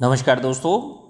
नमस्कार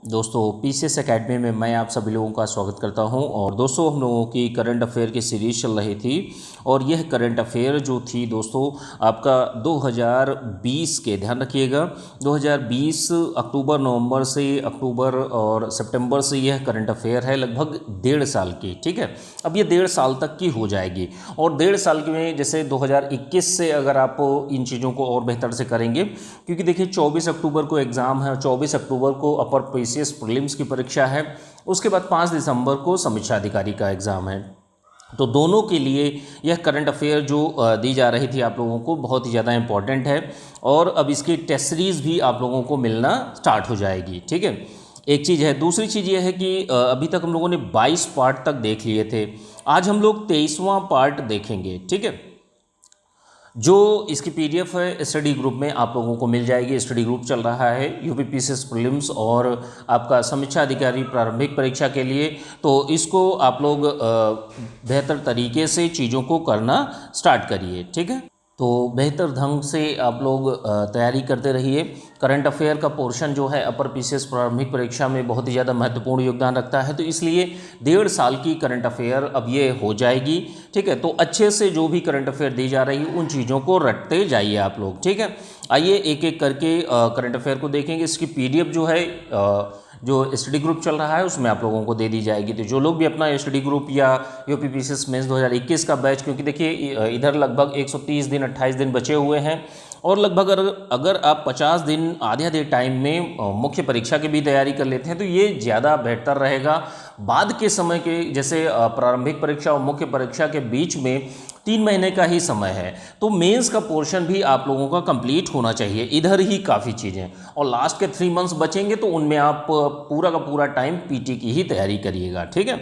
दोस्तों PCS academy में मैं आप सभी लोगों का स्वागत करता हूं। और दोस्तों हम लोगों की करंट अफेयर की सीरीज़ चल रही थी और यह करंट अफेयर जो थी दोस्तों आपका 2020 के, ध्यान रखिएगा, 2020 अक्टूबर नवंबर से अक्टूबर और सितंबर से यह करंट अफेयर है, लगभग 1.5 साल की। ठीक है, अब ये 1.5 साल तक की हो जाएगी और 1.5 साल में जैसे 2021 से अगर आप इन चीज़ों को और बेहतर से करेंगे, क्योंकि देखिए 24 अक्टूबर को एग्ज़ाम है, 24 अक्टूबर को अपर पीसीएस प्रीलिम्स की परीक्षा है, उसके बाद 5 दिसंबर को समीक्षा अधिकारी का एग्ज़ाम है। तो दोनों के लिए यह करंट अफेयर जो दी जा रही थी आप लोगों को बहुत ही ज़्यादा इंपॉर्टेंट है और अब इसकी टेस्ट सीरीज़ भी आप लोगों को मिलना स्टार्ट हो जाएगी। ठीक है, एक चीज़ है। दूसरी चीज़ यह है कि अभी तक हम लोगों ने 22 पार्ट तक देख लिए थे, आज हम लोग 23वां पार्ट देखेंगे। ठीक है, जो इसकी पीडीएफ है स्टडी ग्रुप में आप लोगों को मिल जाएगी। स्टडी ग्रुप चल रहा है यूपी पीसीएस प्रीलिम्स और आपका समीक्षा अधिकारी प्रारंभिक परीक्षा के लिए, तो इसको आप लोग बेहतर तरीके से चीज़ों को करना स्टार्ट करिए। ठीक है, तो बेहतर ढंग से आप लोग तैयारी करते रहिए। करंट अफेयर का पोर्शन जो है अपर पीसीएस प्रारंभिक परीक्षा में बहुत ही ज़्यादा महत्वपूर्ण योगदान रखता है, तो इसलिए 1.5 साल की करंट अफेयर अब ये हो जाएगी। ठीक है, तो अच्छे से जो भी करंट अफेयर दी जा रही है उन चीज़ों को रटते जाइए आप लोग। ठीक है, आइए एक एक करके करंट अफेयर को देखेंगे। इसकी पीडीएफ जो है जो स्टडी ग्रुप चल रहा है उसमें आप लोगों को दे दी जाएगी। तो जो लोग भी अपना स्टडी ग्रुप या यूपी पीसीएस मेंस 2021 का बैच, क्योंकि देखिए इधर लगभग 130 दिन 28 दिन बचे हुए हैं और लगभग अगर आप 50 दिन आधे टाइम में मुख्य परीक्षा की भी तैयारी कर लेते हैं तो ये ज़्यादा बेहतर रहेगा। बाद के समय के जैसे प्रारंभिक परीक्षा और मुख्य परीक्षा के बीच में 3 महीने का ही समय है, तो मेंस का पोर्शन भी आप लोगों का कंप्लीट होना चाहिए। इधर ही काफ़ी चीज़ें और लास्ट के 3 मंथ्स बचेंगे तो उनमें आप पूरा का पूरा टाइम पीटी की ही तैयारी करिएगा। ठीक है,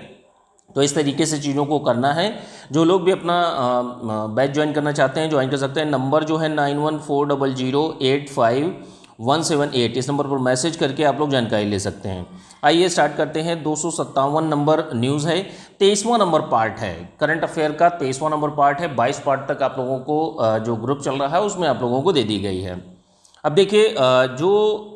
तो इस तरीके से चीज़ों को करना है। जो लोग भी अपना बैच ज्वाइन करना चाहते हैं ज्वाइन कर सकते हैं। नंबर जो है 9140085178, इस नंबर पर मैसेज करके आप लोग जानकारी ले सकते हैं। आइए स्टार्ट करते हैं। 257 नंबर न्यूज़ है, 23वां नंबर पार्ट है करंट अफेयर का, 23वां नंबर पार्ट है। 22 पार्ट तक आप लोगों को जो ग्रुप चल रहा है उसमें आप लोगों को दे दी गई है। अब देखिए जो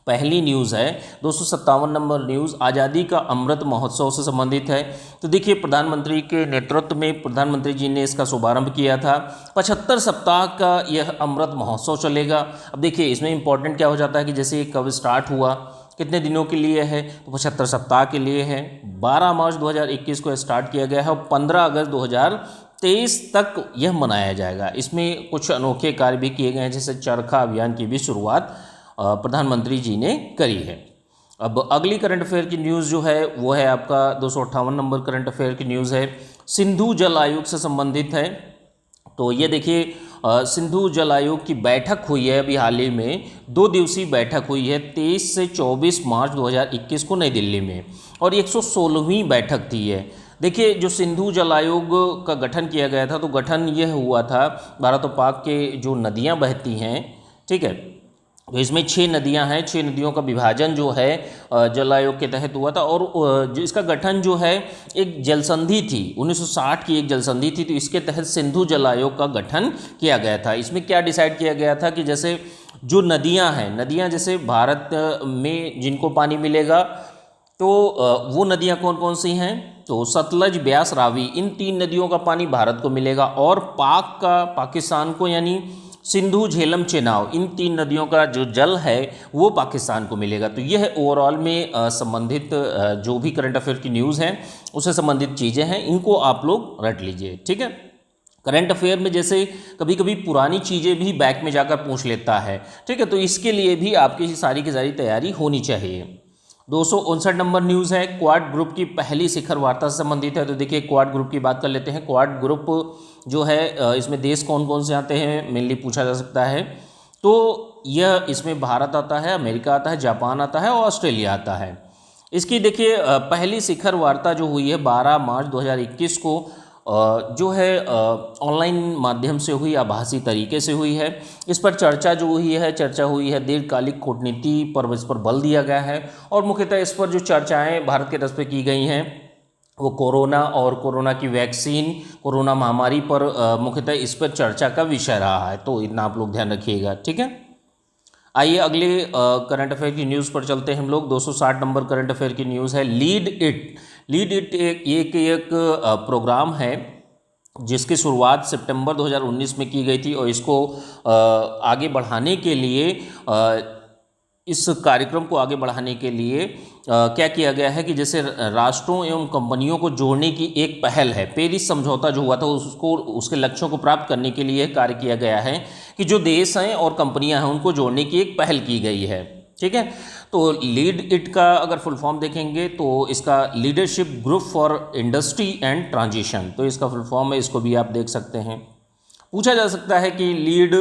पहली न्यूज़ है 257 नंबर न्यूज़ आज़ादी का अमृत महोत्सव से संबंधित है। तो देखिए प्रधानमंत्री के नेतृत्व में प्रधानमंत्री जी ने इसका शुभारंभ किया था। 75 सप्ताह का यह अमृत महोत्सव चलेगा। अब देखिए इसमें इंपॉर्टेंट क्या हो जाता है कि जैसे ये कब स्टार्ट हुआ, कितने दिनों के लिए है, तो 75 सप्ताह के लिए है। 12 मार्च 2021 को स्टार्ट किया गया है और 15 अगस्त 2023 तक यह मनाया जाएगा। इसमें कुछ अनोखे कार्य भी किए गए हैं, जैसे चरखा अभियान की भी शुरुआत प्रधानमंत्री जी ने करी है। अब अगली करंट अफेयर की न्यूज़ जो है वो है आपका 258 नंबर करंट अफेयर की न्यूज़ है, सिंधु जल आयोग से संबंधित है। तो ये देखिए सिंधु जल आयोग की बैठक हुई है अभी हाल ही में, 2 दिवसीय बैठक हुई है 23 से 24 मार्च 2021 को नई दिल्ली में और 116वीं बैठक थी ये। देखिए जो सिंधु जल आयोग का गठन किया गया था, तो गठन यह हुआ था भारत और पाक के जो नदियाँ बहती हैं, ठीक है, तो इसमें 6 नदियां हैं, 6 नदियों का विभाजन जो है जल आयोग के तहत हुआ था और जो इसका गठन जो है एक जल संधि थी, 1960 की एक जल संधि थी, तो इसके तहत सिंधु जल आयोग का गठन किया गया था। इसमें क्या डिसाइड किया गया था कि जैसे जो नदियां हैं, नदियां जैसे भारत में जिनको पानी मिलेगा तो वो नदियां कौन कौन सी हैं, तो सतलज, ब्यास, रावी, इन 3 नदियों का पानी भारत को मिलेगा और पाक का, पाकिस्तान को, यानी सिंधु, झेलम, चेनाब, इन 3 नदियों का जो जल है वो पाकिस्तान को मिलेगा। तो यह ओवरऑल में संबंधित जो भी करंट अफेयर की न्यूज़ हैं उससे संबंधित चीज़ें हैं, इनको आप लोग रट लीजिए। ठीक है, करंट अफेयर में जैसे कभी कभी पुरानी चीज़ें भी बैक में जाकर पूछ लेता है, ठीक है, तो इसके लिए भी आपकी सारी की सारी तैयारी होनी चाहिए। 259 नंबर न्यूज़ है, क्वाड ग्रुप की पहली शिखर वार्ता से संबंधित है। तो देखिए क्वाड ग्रुप की बात कर लेते हैं। क्वाड ग्रुप जो है इसमें देश कौन कौन से आते हैं मेनली पूछा जा सकता है, तो यह इसमें भारत आता है, अमेरिका आता है, जापान आता है और ऑस्ट्रेलिया आता है। इसकी देखिए पहली शिखर वार्ता जो हुई है 12 मार्च 2021 को जो है ऑनलाइन माध्यम से हुई, आभासी तरीके से हुई है। इस पर चर्चा हुई है दीर्घकालिक कूटनीति पर इस पर बल दिया गया है और मुख्यतः इस पर जो चर्चाएं भारत के तरफ से की गई हैं वो कोरोना और कोरोना की वैक्सीन, कोरोना महामारी पर मुख्यतः इस पर चर्चा का विषय रहा है। तो इतना आप लोग ध्यान रखिएगा। ठीक है, आइए अगले करंट अफेयर की न्यूज़ पर चलते हैं हम लोग। 260 नंबर करंट अफेयर की न्यूज़ है लीड इट एक प्रोग्राम है जिसकी शुरुआत सितंबर 2019 में की गई थी और इसको आगे बढ़ाने के लिए इस कार्यक्रम को आगे बढ़ाने के लिए क्या किया गया है कि जैसे राष्ट्रों एवं कंपनियों को जोड़ने की एक पहल है। पेरिस समझौता जो हुआ था उसको उसके लक्ष्यों को प्राप्त करने के लिए कार्य किया गया है कि जो देश हैं और कंपनियां हैं उनको जोड़ने की एक पहल की गई है। ठीक है, तो लीड इट का अगर फुल फॉर्म देखेंगे तो इसका leadership group for industry and transition, तो इसका फुल फॉर्म है, इसको भी आप देख सकते हैं। पूछा जा सकता है कि लीड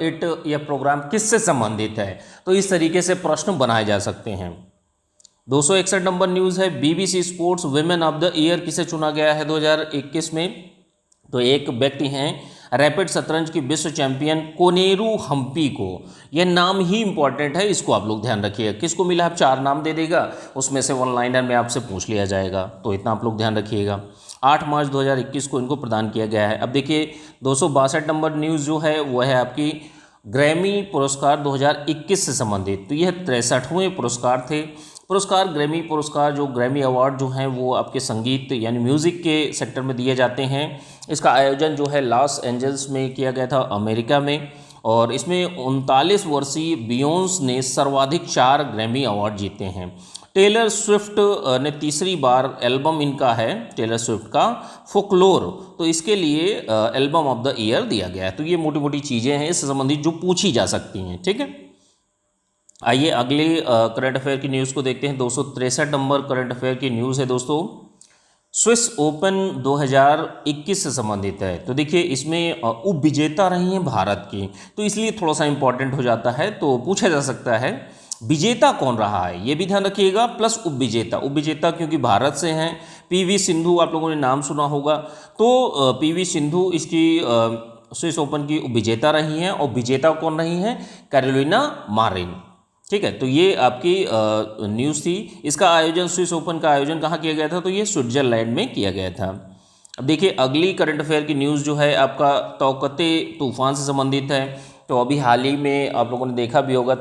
इट यह प्रोग्राम किससे संबंधित है, तो इस तरीके से प्रश्न बनाए जा सकते हैं। 261 नंबर न्यूज़ है BBC sports women of the year किसे चुना गया है 2021 में। तो एक व्यक्ति हैं रैपिड शतरंज की विश्व चैंपियन कोनेरू हम्पी को। यह नाम ही इंपॉर्टेंट है, इसको आप लोग ध्यान रखिएगा। किसको मिला, आप 4 नाम दे देगा, उसमें से वन लाइनर में आपसे पूछ लिया जाएगा, तो इतना आप लोग ध्यान रखिएगा। 8 मार्च 2021 को इनको प्रदान किया गया है। अब देखिए 262 नंबर न्यूज़ जो है वह है आपकी ग्रैमी पुरस्कार 2021 से संबंधित। तो यह 63वें पुरस्कार थे। ग्रैमी पुरस्कार जो ग्रैमी अवार्ड जो हैं वो आपके संगीत यानी म्यूज़िक के सेक्टर में दिए जाते हैं। इसका आयोजन जो है लॉस एंजल्स में किया गया था अमेरिका में, और इसमें 39 वर्षीय बियोंस ने सर्वाधिक 4 ग्रैमी अवार्ड जीते हैं। टेलर स्विफ्ट ने तीसरी बार एल्बम इनका है टेलर स्विफ्ट का फोकलोर, तो इसके लिए एल्बम ऑफ द ईयर दिया गया है। तो ये मोटी मोटी चीज़ें हैं इससे संबंधित जो पूछी जा सकती हैं। ठीक है, आइए अगले करंट अफेयर की न्यूज़ को देखते हैं। 263 नंबर करंट अफेयर की न्यूज़ है दोस्तों, स्विस ओपन 2021 से संबंधित है। तो देखिए इसमें उप विजेता रही हैं भारत की, तो इसलिए थोड़ा सा इंपॉर्टेंट हो जाता है। तो पूछा जा सकता है विजेता कौन रहा है, ये भी ध्यान रखिएगा, प्लस उप विजेता क्योंकि भारत से हैं। पीवी सिंधु आप लोगों ने नाम सुना होगा, तो पीवी सिंधु इसकी स्विस ओपन की उप विजेता रही हैं, और विजेता कौन रही हैं, कैरोलिना मारिन। ठीक है, तो ये आपकी न्यूज़ थी। इसका आयोजन स्विस ओपन का आयोजन कहाँ किया गया था, तो ये स्विट्जरलैंड में किया गया था। अब देखिए अगली करंट अफेयर की न्यूज़ जो है आपका तौकते तूफान से संबंधित है। तो अभी हाल ही में आप लोगों ने देखा भी होगा,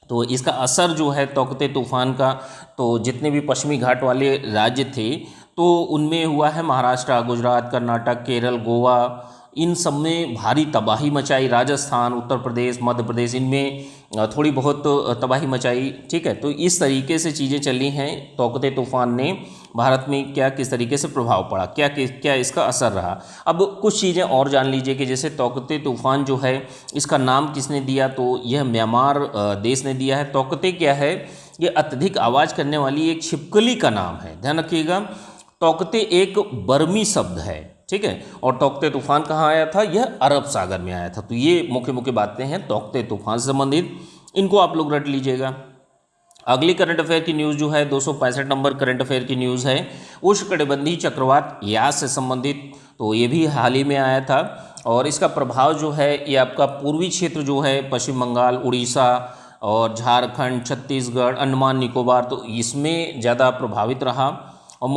तो इसका असर जो है तौकते तूफान का, तो जितने भी पश्चिमी घाट वाले राज्य थे तो उनमें हुआ है। महाराष्ट्र, गुजरात, कर्नाटक, केरल, गोवा, इन सब में भारी तबाही मचाई। राजस्थान, उत्तर प्रदेश, मध्य प्रदेश, इनमें थोड़ी बहुत तबाही मचाई। ठीक है, तो इस तरीके से चीज़ें चली हैं। तौकते तूफान ने भारत में किस तरीके से प्रभाव पड़ा, क्या इसका असर रहा। अब कुछ चीज़ें और जान लीजिए कि जैसे तौकते तूफान जो है इसका नाम किसने दिया, तो यह म्यांमार देश ने दिया है। तौकते क्या है, ये अत्यधिक आवाज़ करने वाली एक छिपकली का नाम है, ध्यान रखिएगा। तौकते एक बर्मी शब्द है, ठीक है, और तौकते तूफान कहाँ आया था, यह अरब सागर में आया था। तो ये मुख्य बातें हैं तौकते तूफान से संबंधित, इनको आप लोग रट लीजिएगा। अगली करंट अफेयर की न्यूज़ जो है 265 नंबर करंट अफेयर की न्यूज़ है उष्णकटिबंधीय चक्रवात यास से संबंधित। तो ये भी हाल ही में आया था, और इसका प्रभाव जो है ये आपका पूर्वी क्षेत्र जो है पश्चिम बंगाल, उड़ीसा और झारखंड, छत्तीसगढ़, अंडमान निकोबार, तो इसमें ज़्यादा प्रभावित रहा। और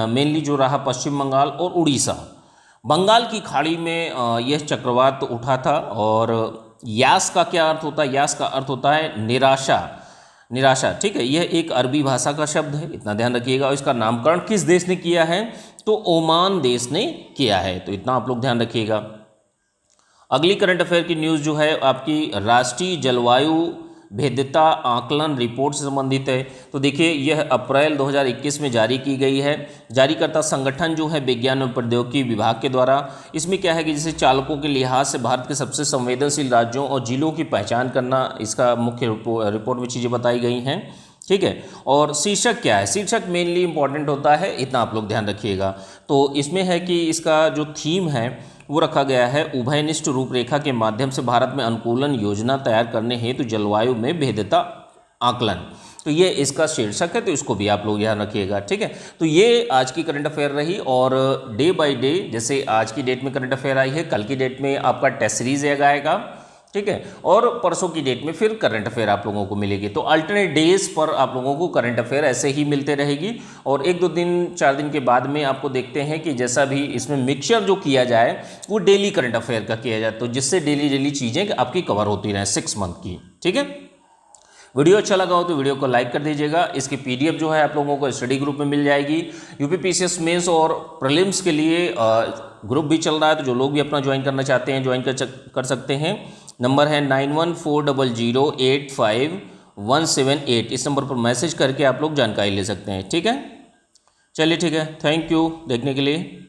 मेनली जो रहा पश्चिम बंगाल और उड़ीसा। बंगाल की खाड़ी में यह चक्रवात उठा था। और यास का क्या अर्थ होता है, यास का अर्थ होता है निराशा। ठीक है, यह एक अरबी भाषा का शब्द है, इतना ध्यान रखिएगा। और इसका नामकरण किस देश ने किया है, तो ओमान देश ने किया है, तो इतना आप लोग ध्यान रखिएगा। अगली करंट अफेयर की न्यूज़ जो है आपकी राष्ट्रीय जलवायु भेद्यता आकलन रिपोर्ट से संबंधित है। तो देखिए यह अप्रैल 2021 में जारी की गई है। जारीकर्ता संगठन जो है विज्ञान एवं प्रौद्योगिकी विभाग के द्वारा। इसमें क्या है कि जैसे चालकों के लिहाज से भारत के सबसे संवेदनशील राज्यों और जिलों की पहचान करना इसका मुख्य रिपोर्ट में चीज़ें बताई गई हैं। ठीक है, और शीर्षक क्या है, शीर्षक मेनली इंपॉर्टेंट होता है, इतना आप लोग ध्यान रखिएगा। तो इसमें है कि इसका जो थीम है वो रखा गया है उभयनिष्ठ रूपरेखा के माध्यम से भारत में अनुकूलन योजना तैयार करने हेतु जलवायु में भेद्यता आकलन। तो ये इसका शीर्षक है, तो इसको भी आप लोग ध्यान रखिएगा। ठीक है, तो ये आज की करंट अफेयर रही। और डे बाय डे जैसे आज की डेट में करंट अफेयर आई है, कल की डेट में आपका टेस्ट सीरीज एक आएगा, ठीक है। और परसों की डेट में फिर करंट अफेयर आप लोगों को मिलेगी। तो अल्टरनेट डेज पर आप लोगों को करंट अफेयर ऐसे ही मिलते रहेगी, और 1-2 दिन 4 दिन के बाद में आपको देखते हैं कि जैसा भी इसमें मिक्सचर जो किया जाए वो डेली करंट अफेयर का किया जाए, तो जिससे डेली चीज़ें आपकी कवर होती रहें 6 मंथ की। ठीक है, वीडियो अच्छा लगा हो तो वीडियो को लाइक कर दीजिएगा। इसकी पीडीएफ जो है आप लोगों को स्टडी ग्रुप में मिल जाएगी। यूपीपीसीएस मेंस और प्रीलिम्स के लिए ग्रुप भी चल रहा है, तो जो लोग भी अपना ज्वाइन करना चाहते हैं ज्वाइन कर सकते हैं। नंबर है 9140085178। इस नंबर पर मैसेज करके आप लोग जानकारी ले सकते हैं। ठीक है, चलिए ठीक है, थैंक यू देखने के लिए।